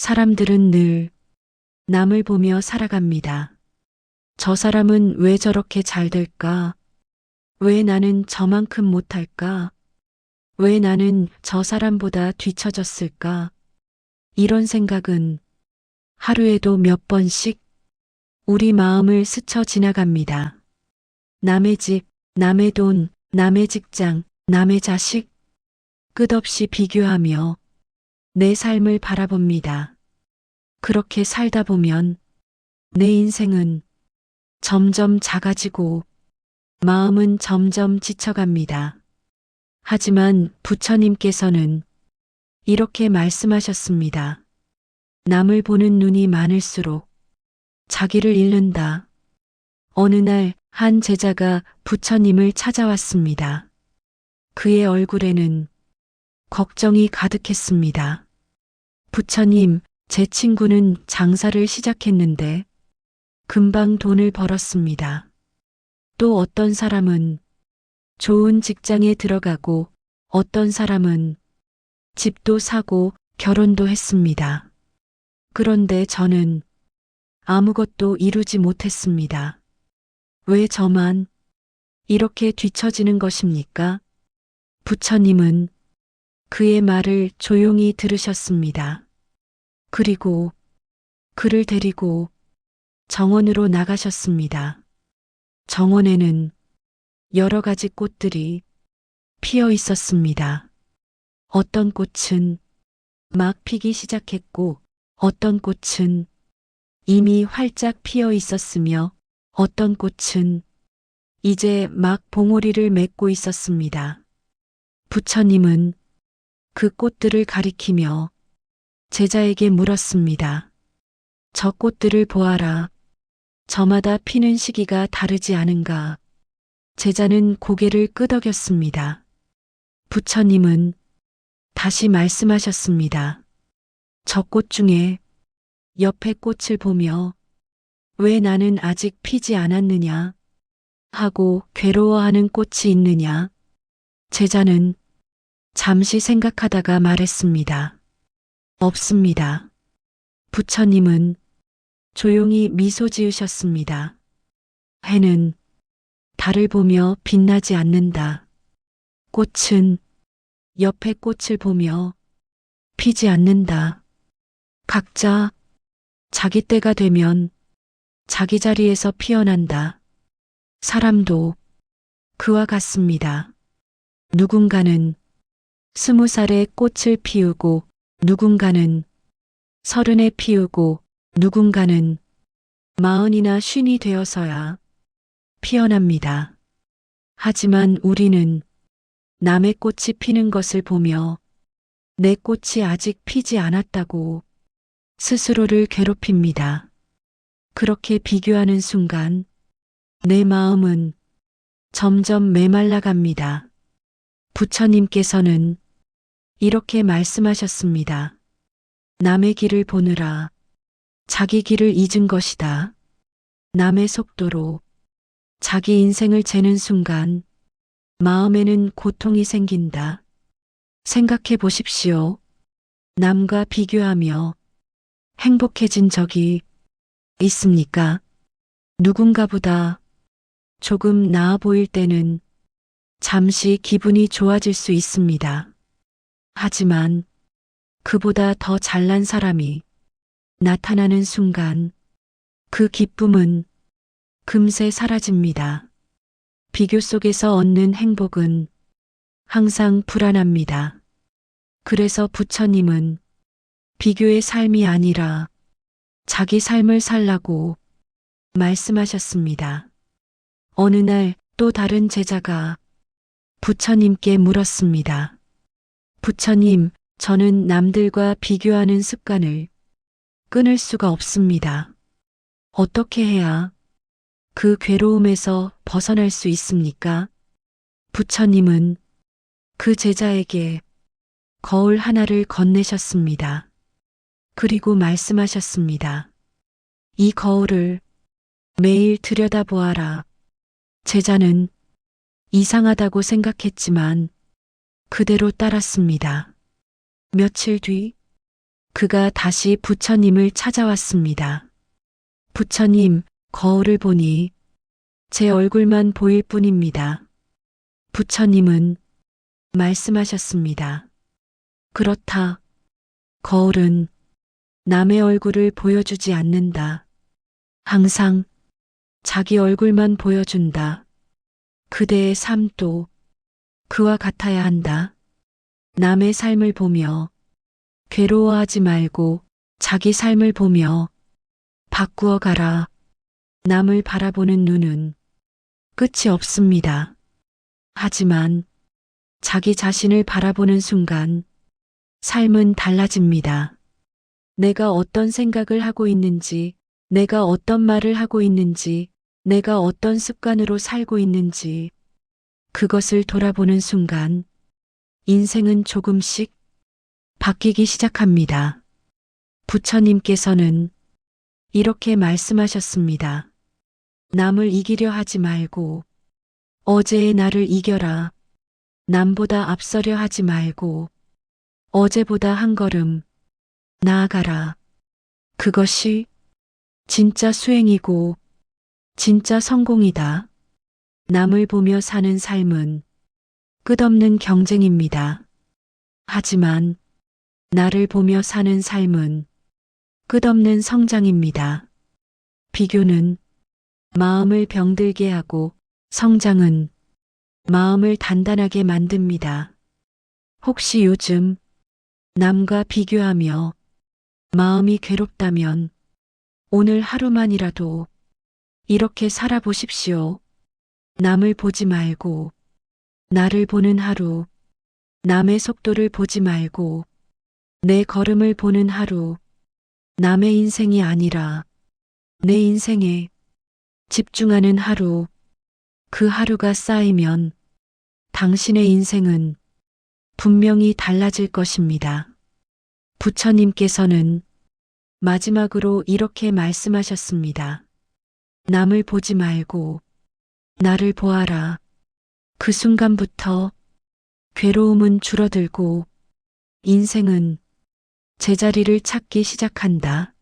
사람들은 늘 남을 보며 살아갑니다. 저 사람은 왜 저렇게 잘 될까? 왜 나는 저만큼 못할까? 왜 나는 저 사람보다 뒤처졌을까? 이런 생각은 하루에도 몇 번씩 우리 마음을 스쳐 지나갑니다. 남의 집, 남의 돈, 남의 직장, 남의 자식, 끝없이 비교하며 내 삶을 바라봅니다. 그렇게 살다 보면 내 인생은 점점 작아지고 마음은 점점 지쳐갑니다. 하지만 부처님께서는 이렇게 말씀하셨습니다. 남을 보는 눈이 많을수록 자기를 잃는다. 어느 날 한 제자가 부처님을 찾아왔습니다. 그의 얼굴에는 걱정이 가득했습니다. 부처님, 제 친구는 장사를 시작했는데 금방 돈을 벌었습니다. 또 어떤 사람은 좋은 직장에 들어가고 어떤 사람은 집도 사고 결혼도 했습니다. 그런데 저는 아무것도 이루지 못했습니다. 왜 저만 이렇게 뒤처지는 것입니까? 부처님은 그의 말을 조용히 들으셨습니다. 그리고 그를 데리고 정원으로 나가셨습니다. 정원에는 여러 가지 꽃들이 피어 있었습니다. 어떤 꽃은 막 피기 시작했고 어떤 꽃은 이미 활짝 피어 있었으며 어떤 꽃은 이제 막 봉오리를 맺고 있었습니다. 부처님은 그 꽃들을 가리키며 제자에게 물었습니다. 저 꽃들을 보아라. 저마다 피는 시기가 다르지 않은가? 제자는 고개를 끄덕였습니다. 부처님은 다시 말씀하셨습니다. 저 꽃 중에 옆에 꽃을 보며 왜 나는 아직 피지 않았느냐 하고 괴로워하는 꽃이 있느냐? 제자는 잠시 생각하다가 말했습니다. 없습니다. 부처님은 조용히 미소 지으셨습니다. 해는 달을 보며 빛나지 않는다. 꽃은 옆에 꽃을 보며 피지 않는다. 각자 자기 때가 되면 자기 자리에서 피어난다. 사람도 그와 같습니다. 누군가는 20살에 꽃을 피우고 누군가는 30에 피우고 누군가는 40이나 50이 되어서야 피어납니다. 하지만 우리는 남의 꽃이 피는 것을 보며 내 꽃이 아직 피지 않았다고 스스로를 괴롭힙니다. 그렇게 비교하는 순간 내 마음은 점점 메말라갑니다. 부처님께서는 이렇게 말씀하셨습니다. 남의 길을 보느라 자기 길을 잊은 것이다. 남의 속도로 자기 인생을 재는 순간 마음에는 고통이 생긴다. 생각해 보십시오. 남과 비교하며 행복해진 적이 있습니까? 누군가보다 조금 나아 보일 때는 잠시 기분이 좋아질 수 있습니다. 하지만 그보다 더 잘난 사람이 나타나는 순간 그 기쁨은 금세 사라집니다. 비교 속에서 얻는 행복은 항상 불안합니다. 그래서 부처님은 비교의 삶이 아니라 자기 삶을 살라고 말씀하셨습니다. 어느 날 또 다른 제자가 부처님께 물었습니다. 부처님, 저는 남들과 비교하는 습관을 끊을 수가 없습니다. 어떻게 해야 그 괴로움에서 벗어날 수 있습니까? 부처님은 그 제자에게 거울 하나를 건네셨습니다. 그리고 말씀하셨습니다. 이 거울을 매일 들여다보아라. 제자는 이상하다고 생각했지만 그대로 따랐습니다. 며칠 뒤 그가 다시 부처님을 찾아왔습니다. 부처님, 거울을 보니 제 얼굴만 보일 뿐입니다. 부처님은 말씀하셨습니다. 그렇다. 거울은 남의 얼굴을 보여주지 않는다. 항상 자기 얼굴만 보여준다. 그대의 삶도 그와 같아야 한다. 남의 삶을 보며 괴로워하지 말고 자기 삶을 보며 바꾸어 가라. 남을 바라보는 눈은 끝이 없습니다. 하지만 자기 자신을 바라보는 순간 삶은 달라집니다. 내가 어떤 생각을 하고 있는지, 내가 어떤 말을 하고 있는지, 내가 어떤 습관으로 살고 있는지, 그것을 돌아보는 순간 인생은 조금씩 바뀌기 시작합니다. 부처님께서는 이렇게 말씀하셨습니다. 남을 이기려 하지 말고 어제의 나를 이겨라. 남보다 앞서려 하지 말고 어제보다 한 걸음 나아가라. 그것이 진짜 수행이고 진짜 성공이다. 남을 보며 사는 삶은 끝없는 경쟁입니다. 하지만 나를 보며 사는 삶은 끝없는 성장입니다. 비교는 마음을 병들게 하고 성장은 마음을 단단하게 만듭니다. 혹시 요즘 남과 비교하며 마음이 괴롭다면 오늘 하루만이라도 이렇게 살아보십시오. 남을 보지 말고 나를 보는 하루, 남의 속도를 보지 말고 내 걸음을 보는 하루, 남의 인생이 아니라 내 인생에 집중하는 하루, 그 하루가 쌓이면 당신의 인생은 분명히 달라질 것입니다. 부처님께서는 마지막으로 이렇게 말씀하셨습니다. 남을 보지 말고 나를 보아라. 그 순간부터 괴로움은 줄어들고 인생은 제자리를 찾기 시작한다.